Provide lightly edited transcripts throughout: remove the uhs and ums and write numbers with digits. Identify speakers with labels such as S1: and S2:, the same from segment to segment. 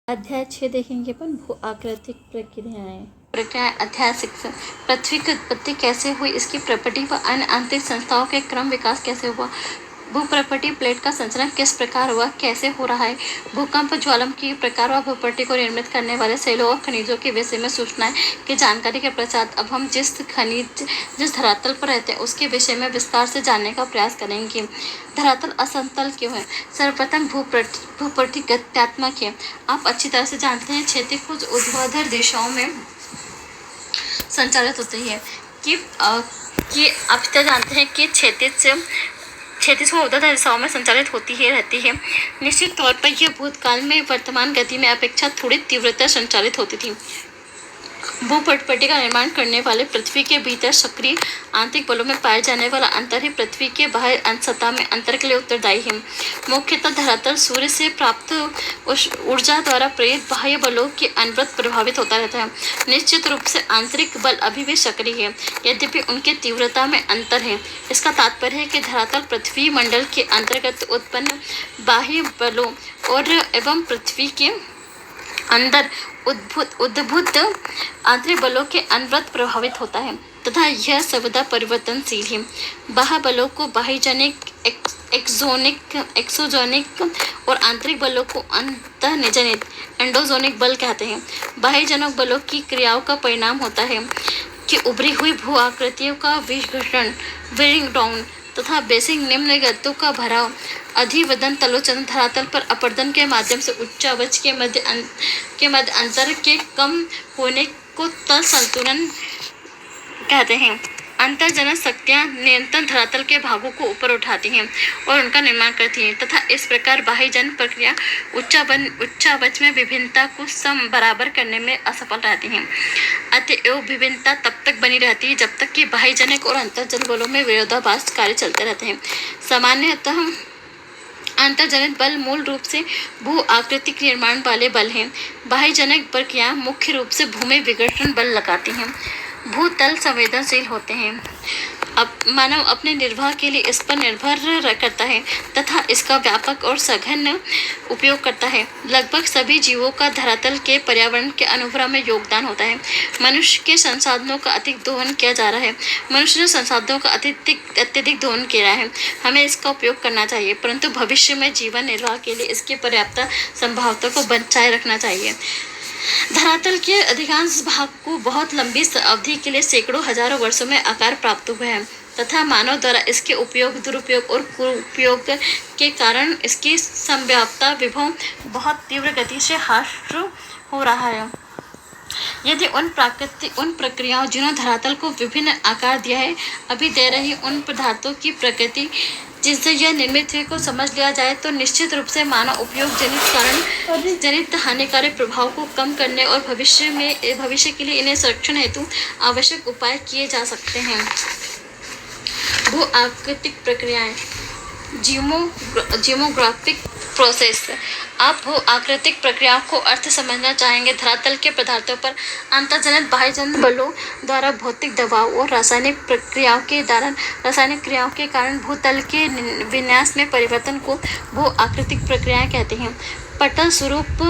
S1: अध्याय 6 देखेंगे अपन भू आकृतिक प्रक्रियाएं।
S2: अध्याय 6 पृथ्वी की उत्पत्ति कैसे हुई, इसकी प्रॉपर्टी व अन्य आंतरिक संस्थाओं के क्रम विकास कैसे हुआ, भूप्रपटी प्लेट का संचरण किस प्रकार हुआ, कैसे हो रहा है, भूकंप ज्वालामुखी के प्रकार व भूपट्टी को निर्मित करने वाले सेलों और खनिजों के विषय में सूचनाएं की जानकारी के पश्चात अब हम जिस धरातल पर रहते हैं उसके विषय में विस्तार से जानने का प्रयास करेंगे। धरातल असमतल क्यों है? सर्वप्रथम भूपट्टी गत्यात्मक है। आप अच्छी तरह से जानते हैं क्षैतिज कुछ ऊर्ध्वाधर दिशाओं में संचालित होती है कि आप जानते हैं कि क्षैतिज को ऊर्ध्वाधर दिशाओं में संचालित होती है रहती है। निश्चित तौर पर यह भूतकाल में वर्तमान गति में अपेक्षा थोड़ी तीव्रता संचालित होती थी। भूपटपट्टी का निर्माण करने वाले पृथ्वी के भीतर सक्रिय आंतरिक बलों में पाए जाने वाला अंतर ही पृथ्वी के बाह्य सतह में अंतर के लिए उत्तरदायी है। मुख्यतः धरातल सूर्य से प्राप्त ऊर्जा द्वारा प्रेरित बाह्य बलों के अनवरत प्रभावित होता रहता है। निश्चित रूप से आंतरिक बल अभी भी सक्रिय है, यद्यपि उनके तीव्रता में अंतर है। इसका तात्पर्य है कि धरातल पृथ्वी मंडल के अंतर्गत उत्पन्न बाह्य बलों और एवं पृथ्वी के अंदर उद्भूत आंतरिक बलों के अनवरत प्रभावित होता है तथा यह सर्वदा परिवर्तनशील है। बाह्य बलों को बाह्यजनिक, एक्सोजनिक और आंतरिक बलों को अंतःजनित एंडोजोनिक बल कहते हैं। बाह्यजनक बलों की क्रियाओं का परिणाम होता है कि उभरी हुई भू आकृतियों का विघटन, वेयरिंग डाउन तथा बेसिक निम्न गतों का भराव, अधिवदन तलोचन, धरातल पर अपरदन के माध्यम से उच्चावच के मध्य अंतर के कम होने को तल संतुलन कहते हैं। अंतर्जनक शक्तियाँ निरंतर धरातल के भागों को ऊपर उठाती हैं और उनका निर्माण करती हैं तथा इस प्रकार बाह्यजन प्रक्रिया उच्चावच में विभिन्नता को सम बराबर करने में असफल रहती हैं। अतएव विभिन्नता तब तक बनी रहती है जब तक कि बाह्यजनक और अंतर्जन बलों में विरोधाभास कार्य चलते रहते हैं। सामान्यतः अंतर्जनित बल मूल रूप से भू आकृतिक निर्माण वाले बल हैं। बाह्यजनक प्रक्रिया मुख्य रूप से भूमि विघटन बल लगाती हैं। भूतल संवेदनशील होते हैं। अब मानव अपने निर्वाह के लिए इस पर निर्भर करता है तथा इसका व्यापक और सघन उपयोग करता है। लगभग सभी जीवों का धरातल के पर्यावरण के अनुग्रह में योगदान होता है। मनुष्य के संसाधनों का अतिक दोहन किया जा रहा है। मनुष्य ने संसाधनों का अत्यधिक दोहन किया है। हमें इसका उपयोग करना चाहिए, परंतु भविष्य में जीवन निर्वाह के लिए इसकी पर्याप्त संभावना को बचाए रखना चाहिए। धरातल के अधिकांश भाग को बहुत लंबी अवधि के लिए सैकड़ों हजारों वर्षों में आकार प्राप्त हुए हैं तथा मानव द्वारा इसके उपयोग, दुरुपयोग और कुरुपयोग के कारण इसकी संभाव्यता विभव बहुत तीव्र गति से ह्रास हो रहा है। यदि उन प्रक्रियाओं जिन्होंने धरातल को विभिन्न आकार दिया है अभी दे रही उन पदार्थों की प्रकृति जिससे यह निर्मित हुई को समझ लिया जाए तो निश्चित रूप से मानव उपयोग जनित हानिकारक प्रभाव को कम करने और भविष्य के लिए इन्हें संरक्षण हेतु आवश्यक उपाय किए जा सकते हैं। भू आकृतिक प्रक्रियाएं, जियोग्राफिक प्रोसेस। आप भू आकृतिक प्रक्रियाओं को अर्थ समझना चाहेंगे। धरातल के पदार्थों पर अंतर्जनित बाह्यजनित बलों द्वारा भौतिक दबाव और रासायनिक क्रियाओं के कारण भूतल के विन्यास में परिवर्तन को भू आकृतिक प्रक्रियाएं कहते हैं। पटल स्वरूप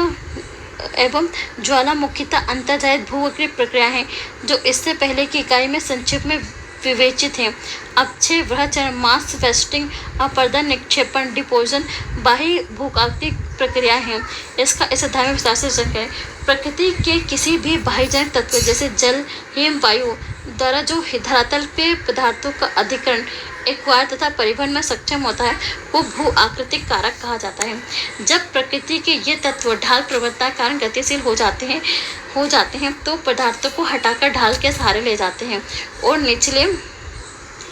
S2: एवं ज्वालामुखीता अंतर्जनित भू आकृतिक प्रक्रिया है जो इससे पहले की इकाई में संक्षिप्त में विवेचित है। अपक्षय, वृहचरण, मास वेस्टिंग, अपरदन, निक्षेपण, डिपोजन बाह्य भूआकृतिक प्रक्रिया है। इसका इस अध्याय में विस्तार से जिक्र है। प्रकृति के किसी भी बाह्यजनित तत्व जैसे जल, हिम, वायु द्वारा जो धरातल पे पदार्थों का अधिकरण, एक्वायर तथा परिवहन में सक्षम होता है वो भू आकृतिक कारक कहा जाता है। जब प्रकृति के ये तत्व ढाल प्रवणता के कारण गतिशील हो जाते हैं तो पदार्थों को हटाकर ढाल के सहारे ले जाते हैं और निचले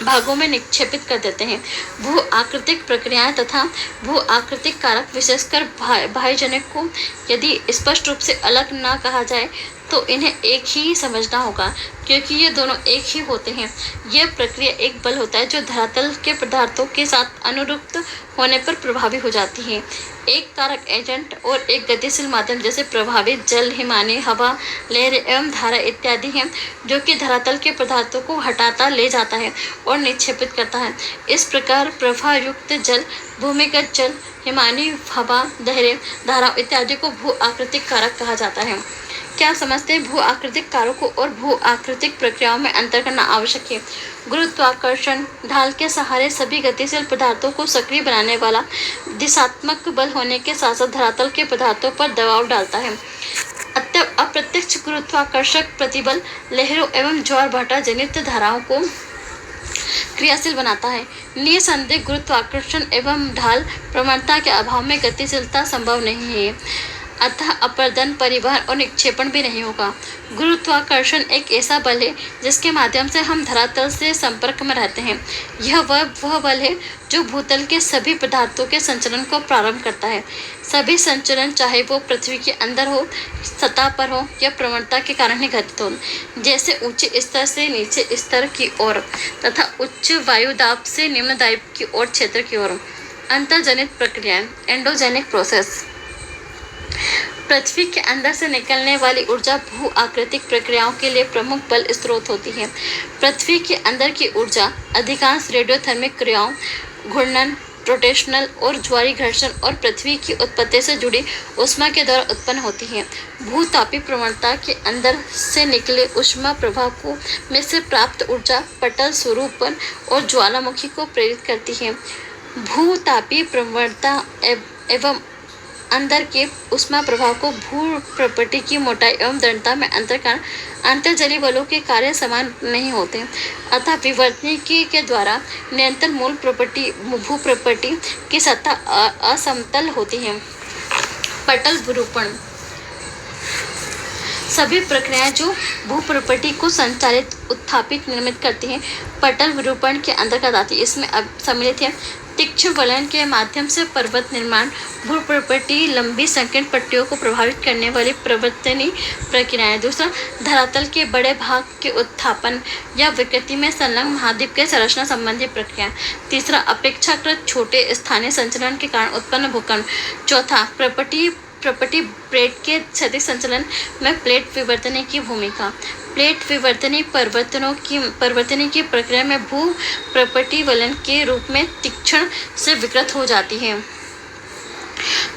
S2: भागों में निक्षेपित कर देते हैं। भू आकृतिक प्रक्रियाएं तथा भू आकृतिक कारक विशेषकर बाह्यजनक को यदि स्पष्ट रूप से अलग ना कहा जाए तो इन्हें एक ही समझना होगा क्योंकि ये दोनों एक ही होते हैं। यह प्रक्रिया एक बल होता है जो धरातल के पदार्थों के साथ अनुरूप होने पर प्रभावी हो जाती है। एक कारक एजेंट और एक गतिशील माध्यम जैसे प्रभावित जल, हिमानी, हवा, लहर एवं धारा इत्यादि हैं जो कि धरातल के पदार्थों को हटाता ले जाता है और निक्षेपित करता है। इस प्रकार प्रवाह युक्त जल, भूमिगत जल, हिमानी, हवा, लहरें, धाराओं इत्यादि को भू आकृतिक कारक कहा जाता है। क्या समझते हैं? भू आकृतिक कारकों और भू आकृतिक प्रक्रियाओं में अंतर करना आवश्यक है। गुरुत्वाकर्षण ढाल के सहारे सभी गतिशील पदार्थों को सक्रिय बनाने वाला दिशात्मक बल होने के साथ साथ धरातल के पदार्थों पर दबाव डालता है। अप्रत्यक्ष गुरुत्वाकर्षक प्रतिबल लहरों एवं ज्वार-भाटा जनित धाराओं को क्रियाशील बनाता है। निसंदेह गुरुत्वाकर्षण एवं ढाल प्रवणता के अभाव में गतिशीलता संभव नहीं है, अतः अपरदन, परिवहन और निक्षेपण भी नहीं होगा। गुरुत्वाकर्षण एक ऐसा बल है जिसके माध्यम से हम धरातल से संपर्क में रहते हैं। यह वह बल है जो भूतल के सभी पदार्थों के संचलन को प्रारंभ करता है। सभी संचलन, चाहे वो पृथ्वी के अंदर हो, सतह पर हो या प्रवणता के कारण ही घटित हो, जैसे ऊंचे स्तर से नीचे स्तर की ओर तथा उच्च वायुदाब से निम्न दाब की ओर क्षेत्र की ओर। अंतर्जनित प्रक्रियाएं, एंडोजेनिक प्रोसेस। पृथ्वी के अंदर से निकलने वाली ऊर्जा भू आकृतिक प्रक्रियाओं के लिए प्रमुख बल स्रोत होती है। पृथ्वी के अंदर की ऊर्जा अधिकांश रेडियोथर्मिक क्रियाओं, घूर्णन, रोटेशनल और ज्वारीय घर्षण और पृथ्वी की उत्पत्ति से जुड़ी ऊष्मा के द्वारा उत्पन्न होती है। भूतापीय प्रवणता के अंदर से निकले ऊष्मा प्रवाह को में से प्राप्त ऊर्जा पटल, स्वरूपन और ज्वालामुखी को प्रेरित करती है। भूतापीय प्रवणता एवं अंदर के ऊष्मा प्रवाह को भू प्रपटी की मोटाई एवं दृढ़ता में अंतर कारण अंतर्जलीय बलों के कार्य समान नहीं होते, अतः विवर्तनिकी के द्वारा निरंतर मूल प्रपटी भू प्रपटी की सतह असमतल होती है। पटल विरूपण सभी प्रक्रियाएं जो भूप्रपटी को संचालित, उत्थापित, निर्मित करती हैं, पटल विरूपण के अंतर्गत आती है। इसमें अब सम्मिलित है तीक्ष्ण वलयन के माध्यम से पर्वत निर्माण, भूप्रपटी, लंबी संकीर्ण पट्टियों को प्रभावित करने वाली प्रवर्तनीय प्रक्रियाएं। दूसरा, धरातल के बड़े भाग के उत्थापन या विकृति में संलग्न महाद्वीप के संरचना संबंधी प्रक्रिया। तीसरा, अपेक्षाकृत छोटे स्थानीय संचलन के कारण उत्पन्न भूकंप। चौथा, प्रपटी प्लेट के क्षैतिज संचलन में प्लेट विवर्तनी की भूमिका। प्लेट विवर्तनी परिवर्तनी की प्रक्रिया में भू प्रपटी वलन के रूप में तीक्ष्ण से विकृत हो जाती है।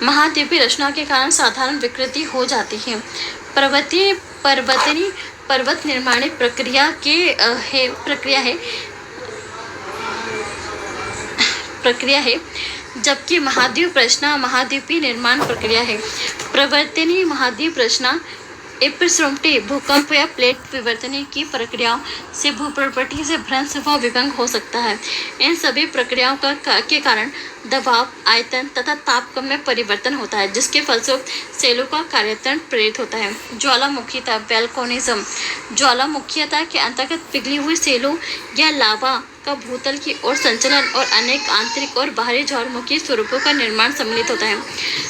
S2: महाद्वीपीय रचना के कारण साधारण विकृति हो जाती है। पर्वत निर्माणी प्रक्रिया है जबकि महाद्वीप रचना महाद्वीपीय निर्माण प्रक्रिया है। प्रवर्तनीय महाद्वीप रचना एपिसोम्टी भूकंप या प्लेट विवर्तनी की प्रक्रियाओं से भूप्रपटी से भ्रंश व विभंग हो सकता है। इन सभी प्रक्रियाओं के कारण दबाव, आयतन तथा तापक्रम में परिवर्तन होता है, जिसके फलस्वरूप सेलों का कार्यतरण प्रेरित होता है। ज्वालामुखीता वैल्कोनिज्म ज्वालामुखीयता के अंतर्गत पिघली हुई सेलों या लावा का भूतल की ओर संचलन और अनेक आंतरिक और बाहरी ज्वालामुखी स्वरूपों का निर्माण सम्मिलित होता है।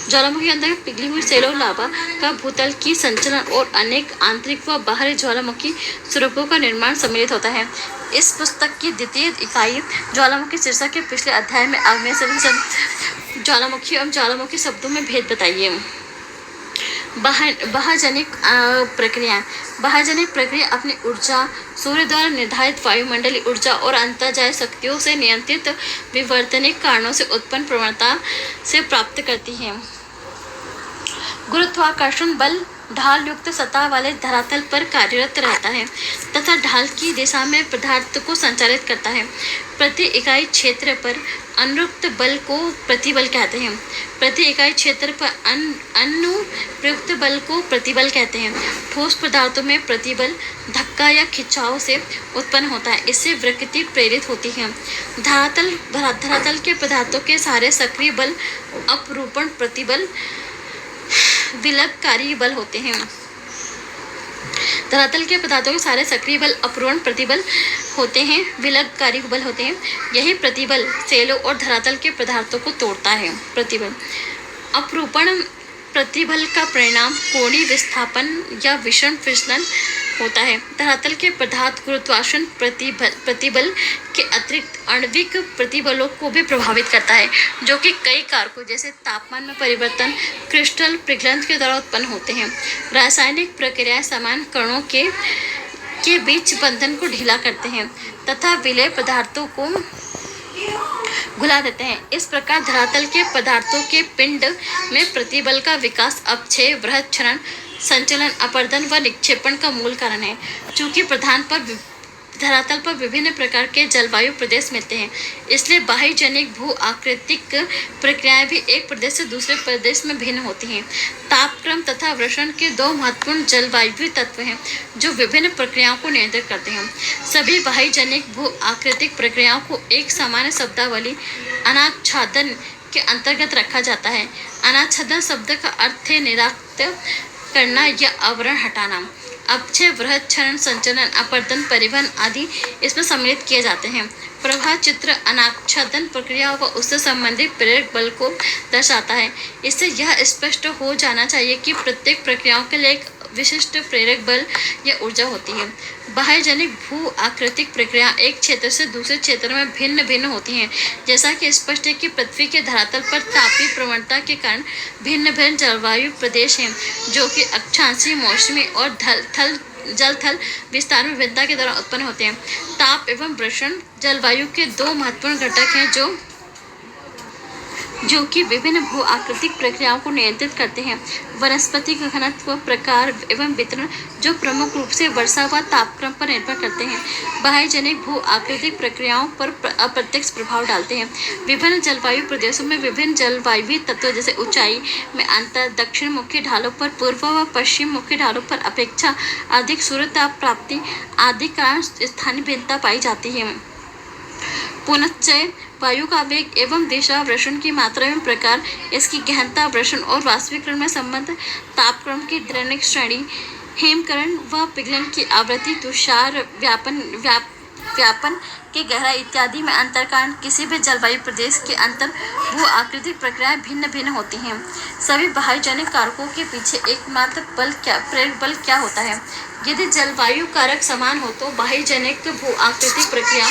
S2: ज्वालामुखी के अंतर्गत पिघली हुई सेलों लावा का भूतल की संचलन और अनेक आंतरिक व बाहरी ज्वालामुखी स्वरूपों का निर्माण सम्मिलित होता है। इस पुस्तक की द्वितीय इकाई ज्वालामुखी शीर्षक के पिछले अध्याय में आग्नेय ज्वालामुखी एवं ज्वालामुखी शब्दों में भेद बताइए। बाह्यजनिक प्रक्रिया अपनी ऊर्जा सूर्य द्वारा निर्धारित वायुमंडलीय ऊर्जा और अंतर्जाय शक्तियों से नियंत्रित विवर्तनिक कारणों से उत्पन्न प्रवणता से प्राप्त करती है। गुरुत्वाकर्षण बल ढाल युक्त सतह वाले धरातल पर कार्यरत रहता है तथा ढाल की दिशा में पदार्थ को संचालित करता है। प्रति इकाई क्षेत्र पर अनुप्रयुक्त बल को प्रतिबल कहते हैं। प्रति इकाई क्षेत्र पर अनुप्रयुक्त बल को प्रतिबल कहते हैं। ठोस पदार्थों में प्रतिबल धक्का या खिंचाव से उत्पन्न होता है, इससे विकृति प्रेरित होती है। धरातल के पदार्थों के सारे सक्रिय बल अपरूपण प्रतिबल विलगकारी बल होते हैं। धरातल के पदार्थों के सारे सक्रिय बल अपरूपण प्रतिबल होते हैं, विलगकारी बल होते हैं। यही प्रतिबल सेलों और धरातल के पदार्थों को तोड़ता है। प्रतिबल अपरूपण प्रतिबल का परिणाम कोणीय विस्थापन या विषम फिसलन होता है। धरातल के पदार्थ गुरुत्वाकर्षण प्रतिबल के अतिरिक्त आणविक प्रतिबलों को भी प्रभावित करता है, जो कि कई कारकों जैसे तापमान में परिवर्तन, क्रिस्टल पिघलन के द्वारा उत्पन्न होते हैं। रासायनिक प्रक्रियाएं समान कणों के बीच बंधन को ढीला करते हैं तथा विलय पदार्थों को घुला देते हैं। इस प्रकार धरातल के पदार्थों के पिंड में प्रतिबल का विकास अपक्षय, वृहत क्षरण, संचलन, अपरदन व निक्षेपण का मूल कारण है। चूंकि धरातल पर विभिन्न प्रकार के जलवायु प्रदेश मिलते हैं, इसलिए बाह्य जनिक भू आकृतिक प्रक्रियाएं भी एक प्रदेश से दूसरे प्रदेश में भिन्न होती हैं। तापक्रम तथा वर्षण के दो महत्वपूर्ण जलवायु तत्व हैं जो विभिन्न प्रक्रियाओं को नियंत्रित करते हैं। सभी बाह्य जनिक भू आकृतिक प्रक्रियाओं को एक सामान्य शब्दावली अनाच्छादन के अंतर्गत रखा जाता है। अनाच्छादन शब्द का अर्थ है निराक्त करना या आवरण हटाना। अपक्षय, वृहत क्षरण, संचलन, अपरदन, परिवहन आदि इसमें सम्मिलित किए जाते हैं। प्रवाह चित्र अनाच्छादन प्रक्रिया व उससे संबंधित प्रेरक बल को दर्शाता है। इससे यह स्पष्ट हो जाना चाहिए कि प्रत्येक प्रक्रियाओं के लिए एक विशिष्ट प्रेरक बल या ऊर्जा होती है। बाह्य जनिक भू आकृतिक प्रक्रिया एक क्षेत्र से दूसरे क्षेत्र में भिन्न भिन्न होती हैं। जैसा कि स्पष्ट है कि पृथ्वी के धरातल पर तापीय प्रवणता के कारण भिन्न भिन्न जलवायु प्रदेश हैं, जो कि अक्षांशीय, मौसमी और जल थल विस्तार में विविधता के दौरान उत्पन्न होते हैं। ताप एवं वर्षण जलवायु के दो महत्वपूर्ण घटक हैं जो कि विभिन्न भू आकृतिक प्रक्रियाओं को नियंत्रित करते हैं। वनस्पति का घनत्व, प्रकार एवं वितरण जो प्रमुख रूप से वर्षा व तापक्रम पर निर्भर करते हैं, बाह्य जनिक भू आकृतिक प्रक्रियाओं पर अप्रत्यक्ष प्रभाव डालते हैं। विभिन्न जलवायु प्रदेशों में विभिन्न जलवायु तत्व जैसे ऊंचाई में अंतर, दक्षिण मुखी ढालों पर पूर्व व पश्चिम मुखी ढालों पर अपेक्षा अधिक सूर्य ताप प्राप्ति आदि कारण स्थानीय भिन्नता पाई जाती है। पुनश्चय वायु का वेग एवं दिशा, वर्षण की मात्रा एवं प्रकार, इसकी गहनता, वर्षण और वाष्पीकरण में संबंध, तापक्रम की दैनिक श्रेणी, हिमकरण व पिघलन की आवृत्ति, तुषार व्यापन की गहराई इत्यादि में अंतर कारण किसी भी जलवायु प्रदेश के अंतर भू आकृतिक प्रक्रियाएं भिन्न भिन्न होती हैं। सभी बाह्य जनिक कारकों के पीछे एकमात्र प्रेरक बल क्या होता है? यदि जलवायु कारक समान हो तो बाह्य जनिक भू आकृतिक प्रक्रिया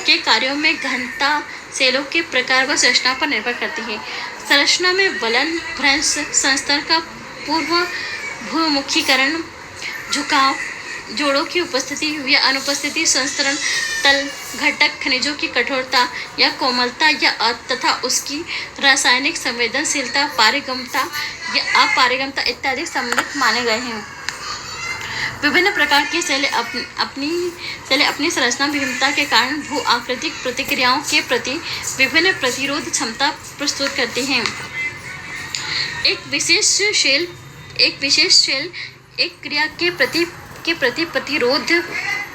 S2: के कार्यों में घनता सेलों के प्रकार व संरचना पर निर्भर करती है। संरचना में वलन, भ्रंश, संस्तर का पूर्व भूमुखीकरण, झुकाव, जोड़ों की उपस्थिति या अनुपस्थिति, संस्तरण, तल घटक, खनिजों की कठोरता या कोमलता या तथा उसकी रासायनिक संवेदनशीलता, पारगम्यता या अपारगम्यता इत्यादि सम्मिलित माने गए हैं। विभिन्न प्रकार की सेलें अपनी संरचना भिन्नता के कारण भू आकृतिक प्रतिक्रियाओं के प्रति विभिन्न प्रतिरोध क्षमता प्रस्तुत करती हैं। एक विशेष सेल एक क्रिया के प्रति प्रतिरोध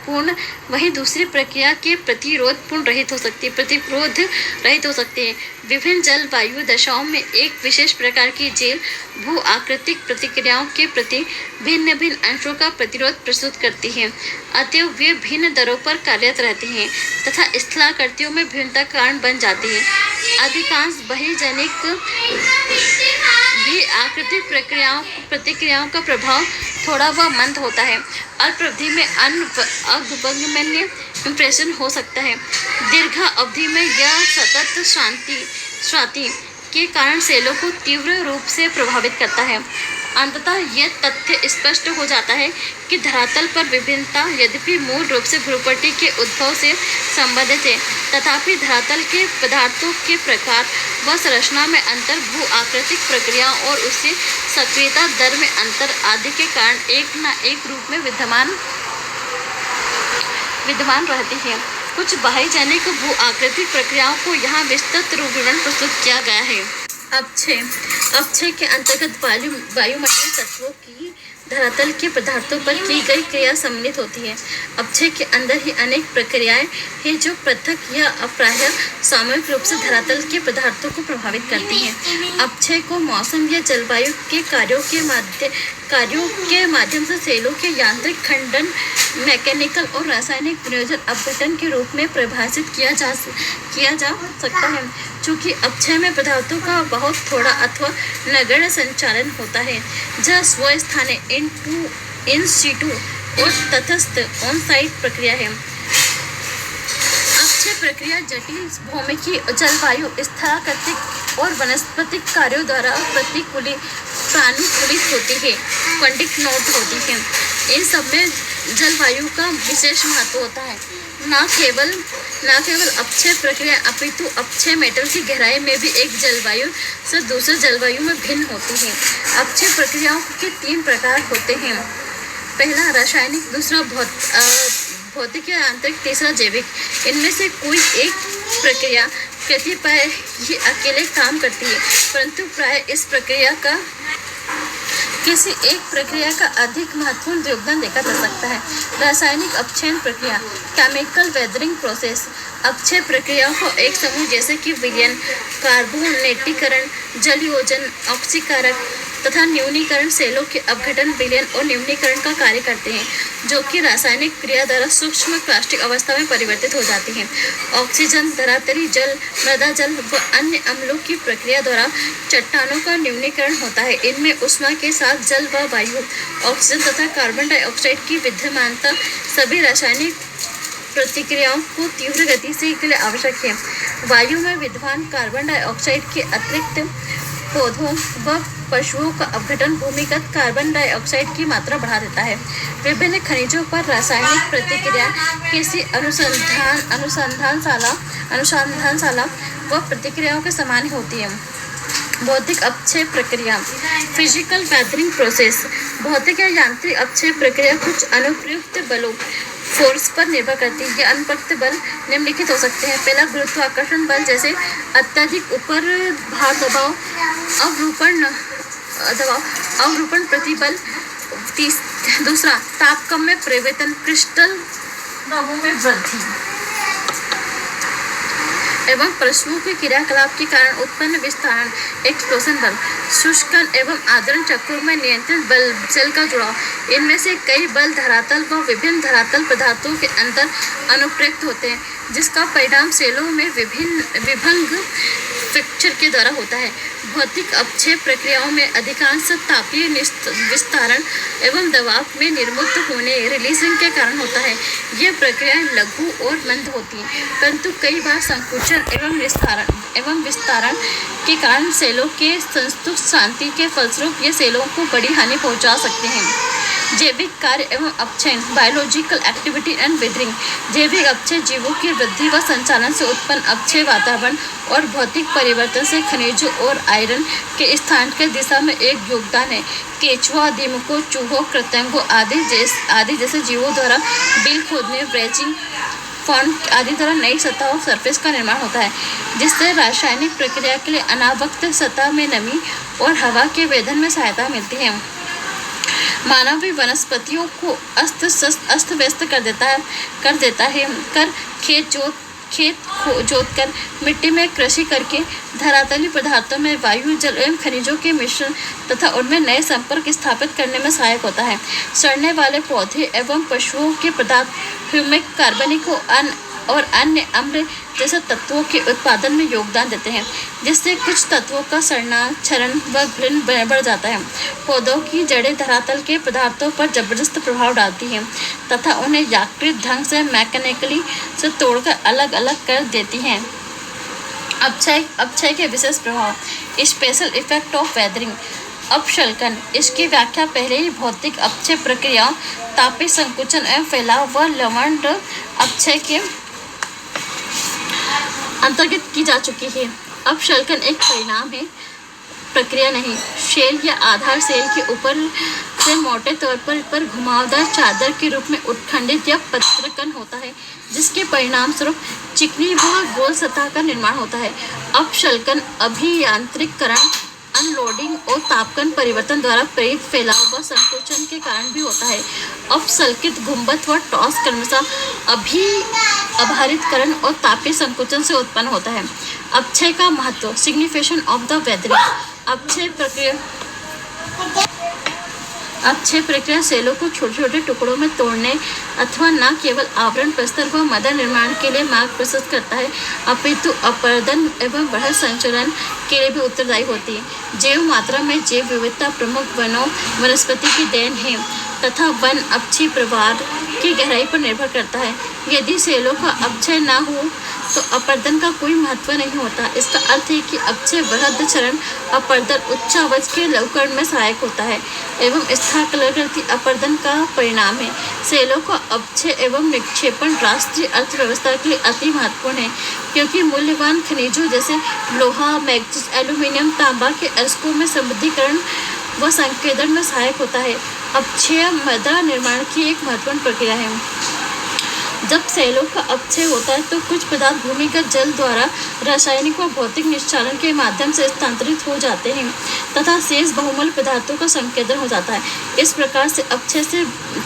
S2: पूर्ण, वहीं दूसरी प्रक्रिया के प्रतिरोध रहित हो सकती है। विभिन्न जलवायु दशाओं में एक विशेष प्रकार की जेल भू आकृतिक प्रतिक्रियाओं के प्रति भिन्न भिन्न अंशों का प्रतिरोध प्रस्तुत करती है। अतएव वे भिन्न दरों पर कार्यरत रहती हैं तथा स्थलाकृतियों में भिन्नता कारण बन जाती है। अधिकांश बहिर्जनिक भी आकृतिक प्रतिक्रियाओं का प्रभाव थोड़ा व मंद होता है। अल्प अवधि में अग्वगम्य इंप्रेशन हो सकता है। दीर्घ अवधि में यह सतत श्रांति के कारण सेलों को तीव्र रूप से प्रभावित करता है। अंततः यह तथ्य स्पष्ट हो जाता है कि धरातल पर विभिन्नता यद्यपि मूल रूप से भूपट्टी के उद्भव से संबंधित है, तथापि धरातल के पदार्थों के प्रकार व संरचना में अंतर, भू आकृतिक प्रक्रिया और उसकी सक्रियता दर में अंतर आदि के कारण एक न एक रूप में विद्यमान रहती है। कुछ बाह्य जनिक भू आकृतिक प्रक्रियाओं को यहाँ विस्तृत रूप विवरण प्रस्तुत किया गया है। अपक्षय के अंतर्गत वायुमंडलीय तत्वों की धरातल के पदार्थों पर की गई क्रिया सम्मिलित होती है। अपक्षय के अंदर ही अनेक प्रक्रियाएं हैं जो पृथक या प्रायः सामूहिक रूप से धरातल के पदार्थों को प्रभावित करती हैं। अपक्षय को मौसम या जलवायु के कार्यों के माध्यम से सेलों के यांत्रिक खंडन, मैकेनिकल और रासायनिक विनियोजन, अपघटन के रूप में परिभाषित किया जा सकता है। चूँकि अपक्षय में पदार्थों का बहुत थोड़ा अथवा नगण्य संचालन होता है, जहाँ स्वस्थानीय इन सीटू और तटस्थ ऑन साइट प्रक्रिया है। अपक्षय प्रक्रिया जटिल भौमिकी, जलवायु, स्थलाकृतिक और वनस्पतिक कार्यों द्वारा प्रानुकूलित होती है, कंडिक्ट नोट होती है। इन सब में जलवायु का विशेष महत्व होता है। न केवल अपक्षय प्रक्रिया अपितु अपक्षय मेटल की गहराई में भी एक जलवायु से दूसरे जलवायु में भिन्न होती है। अपक्षय प्रक्रियाओं के 3 प्रकार होते हैं। पहला रासायनिक, दूसरा भौतिक या आंतरिक, तीसरा जैविक। इनमें से कोई एक प्रक्रिया कतिपय ये अकेले काम करती है, परंतु प्राय इस प्रक्रिया का किसी एक प्रक्रिया का अधिक महत्वपूर्ण योगदान देखा जा सकता है। रासायनिक अपक्षयन प्रक्रिया, केमिकल वेदरिंग प्रोसेस। अपक्षय प्रक्रियाओं को एक समूह जैसे कि विलयन, कार्बोनेटीकरण, जलयोजन, ऑक्सीकारक तथा न्यूनीकरण सेलों के अपघटन, विलयन और न्यूनीकरण का कार्य करते हैं, जो कि रासायनिक क्रिया द्वारा सूक्ष्म प्लास्टिक अवस्था में परिवर्तित हो जाती हैं। ऑक्सीजन, धरातली जल, मृदा जल व अन्य अम्लों की प्रक्रिया द्वारा चट्टानों का न्यूनीकरण होता है। इनमें ऊष्मा के साथ जल व वायु, ऑक्सीजन तथा कार्बन डाइऑक्साइड की विद्यमानता सभी रासायनिक प्रतिक्रियाओं को तीव्र गति से के लिए आवश्यक है। वायु में विद्यमान कार्बन डाइऑक्साइड के अतिरिक्त पौधों व पशुओं का अपघटन भूमिगत कार्बन डाइऑक्साइड की मात्रा बढ़ा देता है। विभिन्न खनिजों पर रासायनिक प्रतिक्रिया किसी अनुसंधानशाला व प्रतिक्रियाओं के समान होती है। भौतिक अपक्षय प्रक्रिया, फिजिकल वेदरिंग प्रोसेस। भौतिक या यांत्रिक अपक्षय प्रक्रिया कुछ अनुप्रयुक्त बलों, फोर्स पर निर्भर करती है। ये अनुप्रयुक्त बल निम्नलिखित हो सकते हैं। पहला, गुरुत्वाकर्षण बल, जैसे अत्यधिक ऊपर भार दबाव, अवरूपण प्रतिबल। दूसरा, तापक्रम में परिवर्तन, क्रिस्टल दाबों में वृद्धि एवं परमाणु के क्रियाकलाप के कारण उत्पन्न विस्तारण, एक्सप्लोजन बल। शुष्कन एवं आर्द्रन चक्रों में नियंत्रित बल, जल का जुड़ाव। इनमें से कई बल धरातल व विभिन्न धरातल पदार्थों के अंदर अनुप्रयुक्त होते हैं, जिसका परिणाम सेलों में विभंग फ्रैक्चर के द्वारा होता है। भौतिक अपक्षय प्रक्रियाओं में अधिकांश तापीय विस्तारण एवं दबाव में निर्मुक्त होने, रिलीजिंग के कारण होता है। ये प्रक्रियाएं लघु और मंद होती हैं, परंतु कई बार संकुचन एवं विस्तारण के कारण सेलों के संतुष्ट शांति के फलस्वरूप ये सेलों को बड़ी हानि पहुंचा सकते हैं। जैविक कार्य एवं अपक्षयन, बायोलॉजिकल एक्टिविटी एंड वेदरिंग। जैविक अपक्षय जीवों की वृद्धि व संचालन से उत्पन्न अपक्षय वातावरण और भौतिक परिवर्तन से खनिजों और आयरन के स्थान के दिशा में एक योगदान है। केंचुआ, दीमकों, चूहों, कृतंगों आदि जैसे जीवों द्वारा बिल खोदने, ब्रेचिंग, फॉन्ट आदि द्वारा नई सतहों सरफेस का निर्माण होता है, जिससे रासायनिक प्रक्रिया के लिए अनावक्त सतह में नमी और हवा के वेधन में सहायता मिलती है। मानव भी वनस्पतियों को अस्त व्यस्त कर देता है। खेत जोतकर मिट्टी में कृषि करके धरातली पदार्थों में वायु, जल एवं खनिजों के मिश्रण तथा उनमें नए संपर्क स्थापित करने में सहायक होता है। सड़ने वाले पौधे एवं पशुओं के पदार्थ ह्यूमिक, कार्बनिक और अन्य अम्ल जैसे तत्वों के उत्पादन में योगदान देते हैं, जिससे कुछ तत्वों का सड़ना, क्षरण व घुलन बढ़ जाता है। पौधों की जड़ें धरातल के पदार्थों पर जबरदस्त प्रभाव डालती हैं तथा उन्हें याकृत ढंग से मैकेनिकली से तोड़कर अलग अलग कर देती हैं। अपक्षय के विशेष प्रभाव, स्पेशल इफेक्ट ऑफ वेदरिंग। अपशल्कन, इसकी व्याख्या पहले ही भौतिक अपक्षय प्रक्रियाओं, तापीय संकुचन एवं फैलाव व लवण अपक्षय के अंतर्गत की जा चुकी है। अपशल्कन एक परिणाम है, प्रक्रिया नहीं। शेल या आधार सेल के ऊपर से मोटे तौर पर घुमावदार चादर के रूप में उत्खंडित या पत्रकन होता है, जिसके परिणाम स्वरूप चिकनी व गोल सतह का निर्माण होता है। अपशल्कन अभियांत्रिकरण, अनलोडिंग और तापक्रम परिवर्तन द्वारा प्रेरित फैलाव व संकोचन के कारण भी होता है। अपसल्कित गुंबद व टॉस क्रमशः अभारितकरण और तापीय संकोचन से उत्पन्न होता है। अपक्षय का महत्व, सिग्निफिकेशन ऑफ द वेदरिंग। अपक्षय प्रक्रिया सेलों को छोटे छोटे टुकड़ों में तोड़ने अथवा न केवल आवरण प्रस्तर व मदर निर्माण के लिए मार्ग प्रशस्त करता है, अपितु अपर्दन एवं बृहद संचलन के लिए भी उत्तरदायी होती है। जैव मात्रा में जैव विविधता प्रमुख वनस्पति की देन है। तथा वन अपक्षय प्रवाह की गहराई पर निर्भर करता है। यदि सेलों का अपक्षय न हो तो अपर्दन का कोई महत्व नहीं होता। इसका अर्थ है कि अपक्षय वृहद चरण अपर्दन उच्चावच के लघुकरण में सहायक होता है एवं स्थानाकृति अपर्दन का परिणाम है। सेलों का अपक्षय एवं निक्षेपण राष्ट्रीय अर्थव्यवस्था के लिए अति महत्वपूर्ण है, क्योंकि मूल्यवान खनिजों जैसे लोहा, मैग्नीज, एल्यूमीनियम, तांबा के अयस्कों में समृद्धिकरण व संकेंद्रण में सहायक होता है। अपक्षय मृदा निर्माण की एक महत्वपूर्ण प्रक्रिया है। जब सेलों का अपक्षय होता है तो कुछ पदार्थ भूमिगत जल द्वारा रासायनिक व भौतिक निश्चालन के माध्यम से स्थानांतरित हो जाते हैं तथा शेष बहुमूल्य पदार्थों का संकेंद्रण हो जाता है। इस प्रकार से अपक्षय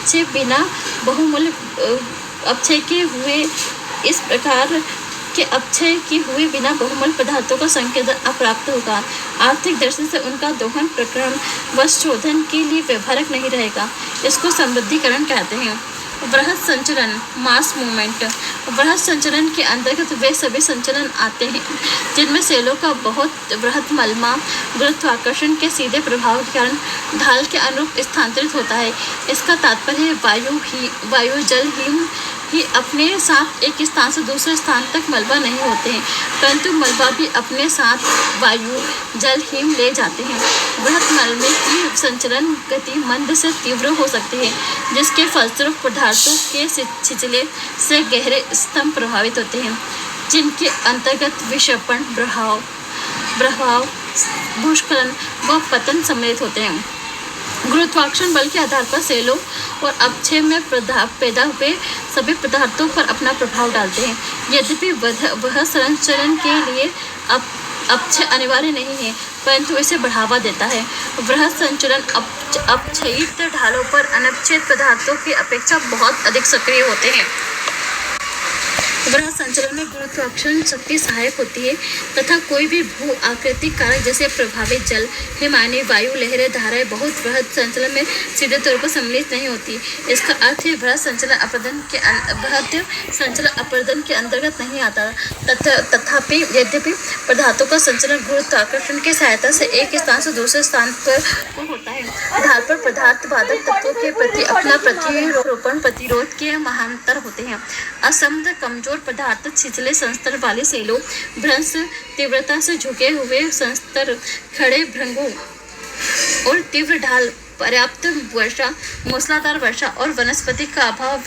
S2: से बिना बहुमूल्य अपक्षय के हुए इस प्रकार के अपक्षय के हुए बिना बहुमूल्य पदार्थों का संकेंद्रण अप्राप्त होगा। आर्थिक दृष्टि से उनका दोहन प्रक्रम व शोधन के लिए व्यवहारक नहीं रहेगा। इसको समृद्धिकरण कहते हैं। वृहद संचलन मास मूवमेंट। वृहद संचलन के अंतर्गत वे सभी संचलन आते हैं जिनमें सेलों का बहुत वृहद मलबा गुरुत्वाकर्षण के सीधे प्रभाव के कारण ढाल के अनुरूप स्थानांतरित होता है। इसका तात्पर्य वायु जल हिम ही अपने साथ एक स्थान से दूसरे स्थान तक मलबा नहीं होते हैं, परंतु मलबा भी अपने साथ वायु जल हिम ले जाते हैं। वृहद मलबे की संचलन गति मंद से तीव्र हो सकती है, जिसके फलस्वरूप पदार्थों के छिछले से गहरे स्तंभ प्रभावित होते हैं, जिनके अंतर्गत विक्षेपण, प्रभाव, भूस्खलन व पतन सम्मिलित होते हैं। गुरुत्वाकर्षण बल के आधार पर सेलों और अपक्षय में पैदा हुए सभी पदार्थों पर अपना प्रभाव डालते हैं। यद्यपि वह संचलन के लिए अपक्षय अनिवार्य नहीं है, परंतु इसे बढ़ावा देता है। वृहद संचलन अपक्षयित ढालों पर अनपक्षयित पदार्थों की अपेक्षा बहुत अधिक सक्रिय होते हैं। वृहद संचलन में गुरुत्वाकर्षण शक्ति सहायक होती है तथा कोई भी भू आकृतिक कारक जैसे प्रभावित जल, हिमानी, वायु, लहरें, धाराएं बहुत वृहद संचलन में सीधे तौर पर सम्मिलित नहीं होती। इसका अर्थ है वृहद संचलन अपर्दन के अंतर्गत नहीं आता। तथापि यद्यपि पदार्थों का संचलन गुरुत्वाकर्षण की सहायता से एक स्थान से दूसरे स्थान पर होता है, ढाल पर पदार्थ बाधक तत्वों के प्रति अपना प्रतिरोपण प्रतिरोध के महांतर होते हैं। असमर्थ कमजोर पदार्थ छिछले संस्तर वाले सेलों, भ्रंश तीव्रता से झुके हुए संस्तर, खड़े भृंगों और तीव्र ढाल, पर्याप्त वर्षा, मूसलाधार वर्षा और वनस्पति का अभाव